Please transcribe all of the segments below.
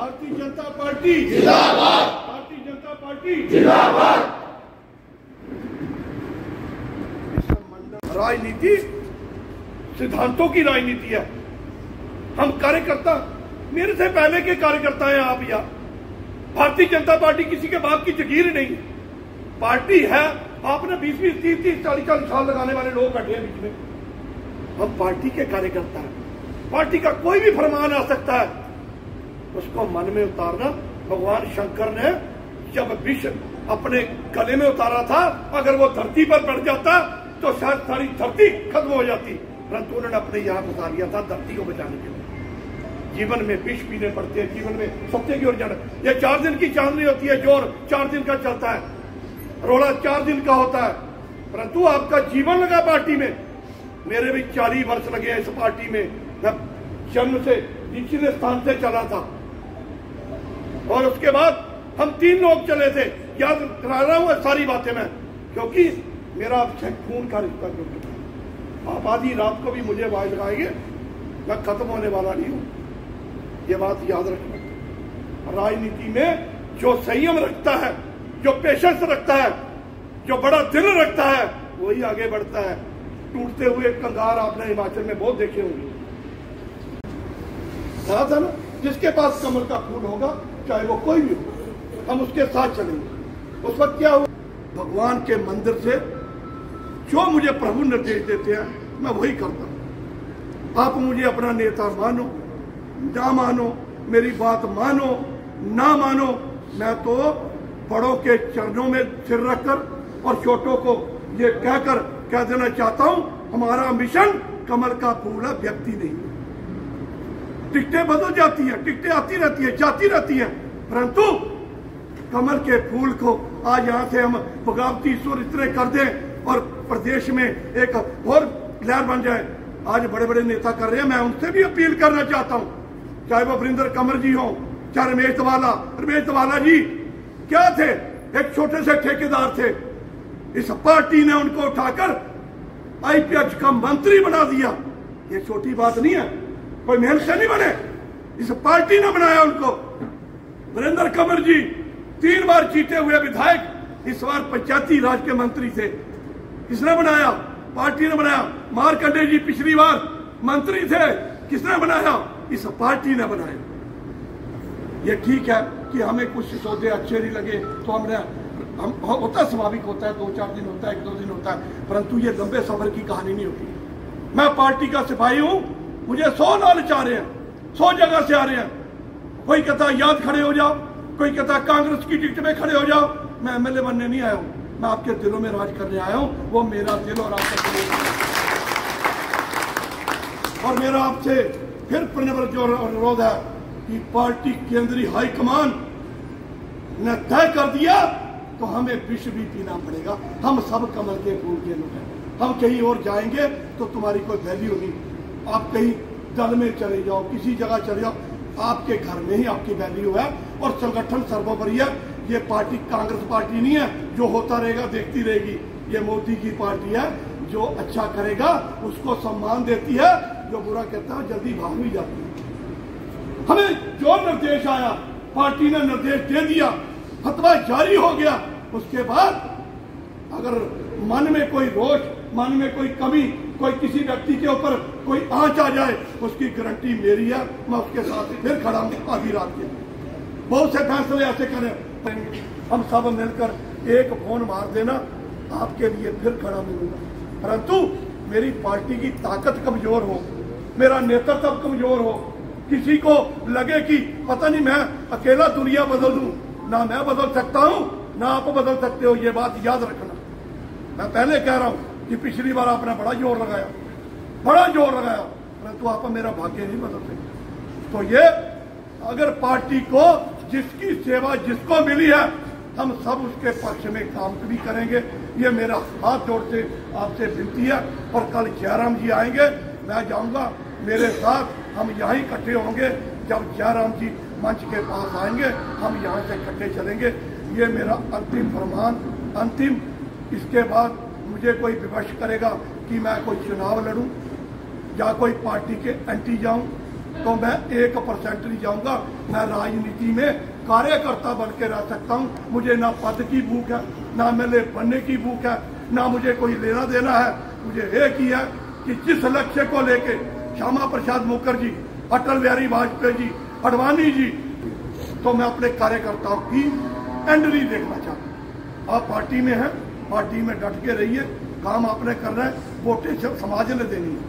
Bharatiya Janata party जिंदाबाद, Bharatiya Janata party जिंदाबाद। राजनीति सिद्धांतों की राजनीति है। हम कार्यकर्ता, मेरे से पहले के कार्यकर्ता हैं आप या भारतीय जनता पार्टी किसी के बाप की जगीर नहीं है। पार्टी है, आपने 20-20, 30-30, 40-40 साल लगाने वाले लोग बैठे हैं बीच में। हम पार्टी के कार्यकर्ता हैं। पार्टी का कोई भी फरमान आ सकता है, उसको मन में उतारना। भगवान शंकर ने जब विष अपने गले में उतारा था, अगर वो धरती पर पड़ जाता तो शायद सारी धरती खत्म हो जाती, परंतु उन्होंने अपने यहां फंसा लिया था धरती को बचाने के लिए। जीवन में विष पीने पड़ते हैं, जीवन में सत्य की ओर जाना। यह 4 दिन की चांदनी होती है, जोर 4 दिन का चलता है, रोड़ा 4 दिन का होता है, परंतु आपका जीवन लगा पार्टी में। मेरे भी 40 वर्ष लगे हैं इस पार्टी में। मैं जन्म से निचले स्थान से चला था और उसके बाद हम 3 लोग चले थे। याद करा रहा हूं सारी बातें मैं, क्योंकि मेरा आपसे खून का रिश्ता जुड़ चुका है। आप आधी रात को भी मुझे आवाज लगाएंगे, मैं खत्म होने वाला नहीं हूं, ये बात याद रखना। राजनीति में जो संयम रखता है, जो पेशेंस रखता है, जो बड़ा दिल रखता है, वही आगे बढ़ता है। टूटते हुए कंगार आपने हिमाचल में बहुत देखे होंगे। था ना, जिसके पास कमल का फूल होगा, चाहे वो कोई भी हो, हम उसके साथ चलेंगे। उस वक्त क्या हुआ, भगवान के मंदिर से जो मुझे प्रभु निर्देश देते हैं मैं वही करता हूं। आप मुझे अपना नेता मानो ना मानो, मेरी बात मानो ना मानो, मैं तो बड़ों के चरणों में सिर रखकर और छोटों को ये कहकर कह देना चाहता हूं, हमारा मिशन कमल का फूल है, व्यक्ति नहीं। टिकटें बदल जाती हैं, टिकटें आती रहती है, जाती रहती हैं, परंतु कमल के फूल को आज यहां से हम बगावती सुर इतने कर दें और प्रदेश में एक और लहर बन जाए। आज बड़े बड़े नेता कर रहे हैं, मैं उनसे भी अपील करना चाहता हूं, चाहे वो वरिंदर कंवर जी हो, चाहे रमेश दवाला जी क्या थे, एक छोटे से ठेकेदार थे। इस पार्टी ने उनको उठाकर आईपीएच का मंत्री बना दिया। ये छोटी बात नहीं है, कोई मेहनत से नहीं बने, इस पार्टी ने बनाया उनको। वरिंदर कंवर जी 3 बार जीते हुए विधायक, इस बार पंचायती राज के मंत्री थे। किसने बनाया? पार्टी ने बनाया। मारकंडे जी पिछली बार मंत्री थे, किसने बनाया? इस पार्टी ने बनाया। ये ठीक है कि हमें कुछ सौदे अच्छे नहीं लगे तो हम होता है, स्वाभाविक होता है, 2-4 दिन होता है, 1-2 दिन होता है, परंतु ये लंबे सफर की कहानी नहीं होती। मैं पार्टी का सिपाही हूं, मुझे 100 लालच आ रहे हैं, 100 जगह से आ रहे हैं। कोई कहता याद खड़े हो जाओ, कोई कहता कांग्रेस की टिकट में खड़े हो जाओ। मैं एमएलए बनने नहीं आया हूं, मैं आपके दिलों में राज करने आया हूं। वो मेरा दिल और आपका दिल, और मेरा आपसे फिर पुनर्विचार और अनुरोध है कि पार्टी केंद्रीय हाईकमान ने तय कर दिया तो हमें विष भी पीना पड़ेगा। हम सब कमल के फूल के लोग हैं। हम कहीं और जाएंगे तो तुम्हारी कोई वैल्यू नहीं। आप कहीं दल में चले जाओ, किसी जगह चले जाओ, आपके घर में ही आपकी वैल्यू है और संगठन सर्वोपरि है। ये पार्टी कांग्रेस पार्टी नहीं है जो होता रहेगा देखती रहेगी। ये मोदी की पार्टी है, जो अच्छा करेगा उसको सम्मान देती है, जो बुरा कहता है जल्दी भाग भी जाती है। हमें जो निर्देश आया, पार्टी ने निर्देश दे दिया, फतवा जारी हो गया। उसके बाद अगर मन में कोई रोष, मन में कोई कमी, कोई किसी व्यक्ति के ऊपर कोई आंच आ जाए, उसकी गारंटी मेरी है, मैं उसके साथ फिर खड़ा हूं आधी रात के। बहुत से फैसले ऐसे करें, हम सब मिलकर एक फोन मार देना, आपके लिए फिर खड़ा मिलूंगा। परंतु मेरी पार्टी की ताकत कमजोर हो, मेरा नेतृत्व कमजोर हो, किसी को लगे कि पता नहीं मैं अकेला दुनिया बदल दूं, ना मैं बदल सकता हूं ना आप बदल सकते हो, ये बात याद रखना। मैं पहले कह रहा हूं कि पिछली बार आपने बड़ा जोर लगाया, परंतु आप मेरा भाग्य नहीं बदल सकते। तो ये अगर पार्टी को जिसकी सेवा जिसको मिली है, हम सब उसके पक्ष में काम भी करेंगे। ये मेरा हाथ जोड़ से आपसे विनती है। और कल जयराम जी आएंगे, मैं जाऊंगा, मेरे साथ हम यहाँ इकट्ठे होंगे। जब जयराम जी मंच के पास आएंगे, हम यहाँ से इकट्ठे चलेंगे। ये मेरा अंतिम फरमान, अंतिम। इसके बाद मुझे कोई विवश करेगा कि मैं कोई चुनाव लड़ूं या कोई पार्टी के एंटी जाऊं, तो मैं 1% नहीं जाऊंगा। मैं राजनीति में कार्यकर्ता बन के रह सकता हूं। मुझे ना पद की भूख है, ना MLA बनने की भूख है, ना मुझे कोई लेना देना है। मुझे एक ही है कि जिस लक्ष्य को लेके श्यामा प्रसाद मुखर्जी, अटल बिहारी वाजपेयी जी, अडवाणी जी, तो मैं अपने कार्यकर्ताओं की एंड नहीं देखना चाहता। आप पार्टी में हैं, पार्टी में डट के रहिए, काम आपने करना है, वोटें समाज ने देनी है,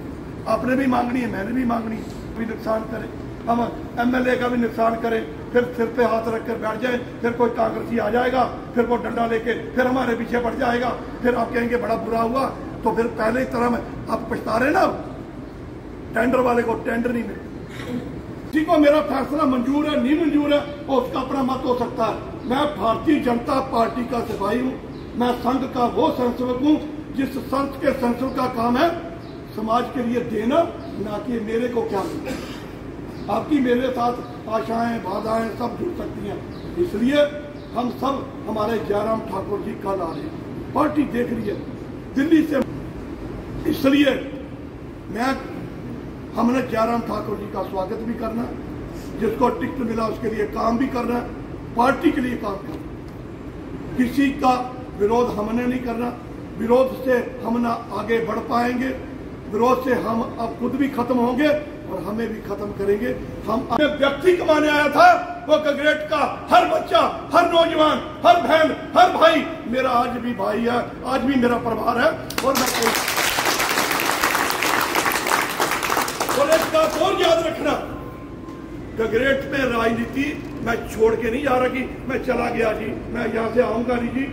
आपने भी मांगनी है, मैंने भी मांगनी है। भी नुकसान करें, हम MLA का भी नुकसान करें, फिर सिर पे हाथ रख कर बैठ जाए, फिर कोई कांग्रेसी आ जाएगा, फिर वो डंडा लेके फिर हमारे पीछे बढ़ जाएगा, फिर आप कहेंगे बड़ा बुरा हुआ। तो फिर पहले ही तरह में आप पछता रहे ना, टेंडर वाले को टेंडर नहीं मिलता। किसी को मेरा फैसला मंजूर है नहीं मंजूर है वो उसका अपना मत हो सकता है। मैं भारतीय जनता पार्टी का सिपाही हूँ, मैं संघ का वो संसेवक हूँ जिस संघ के संसेवक का काम है समाज के लिए देना, ना कि मेरे को क्या मिलता। आपकी मेरे साथ आशाएं बाधाएं सब जुड़ सकती हैं, इसलिए हम सब हमारे जयराम ठाकुर जी कल आ रहे हैं, पार्टी देख रही है दिल्ली से, इसलिए हमने जयराम ठाकुर जी का स्वागत भी करना, जिसको टिकट मिला उसके लिए काम भी करना, पार्टी के लिए काम करना। किसी का विरोध हमने नहीं करना, विरोध से हम ना आगे बढ़ पाएंगे, विरोध से हम अब खुद भी खत्म होंगे और हमें भी खत्म करेंगे। हम व्यक्ति कमाने आया था, वो गगरेट का हर बच्चा, हर नौजवान, हर बहन, हर भाई मेरा आज भी भाई है, आज भी मेरा परिवार है। और एक बात और याद रखना, गगरेट में राजनीति मैं छोड़ के नहीं जा रहा कि मैं चला गया जी, मैं यहाँ से आऊंगा नहीं जी।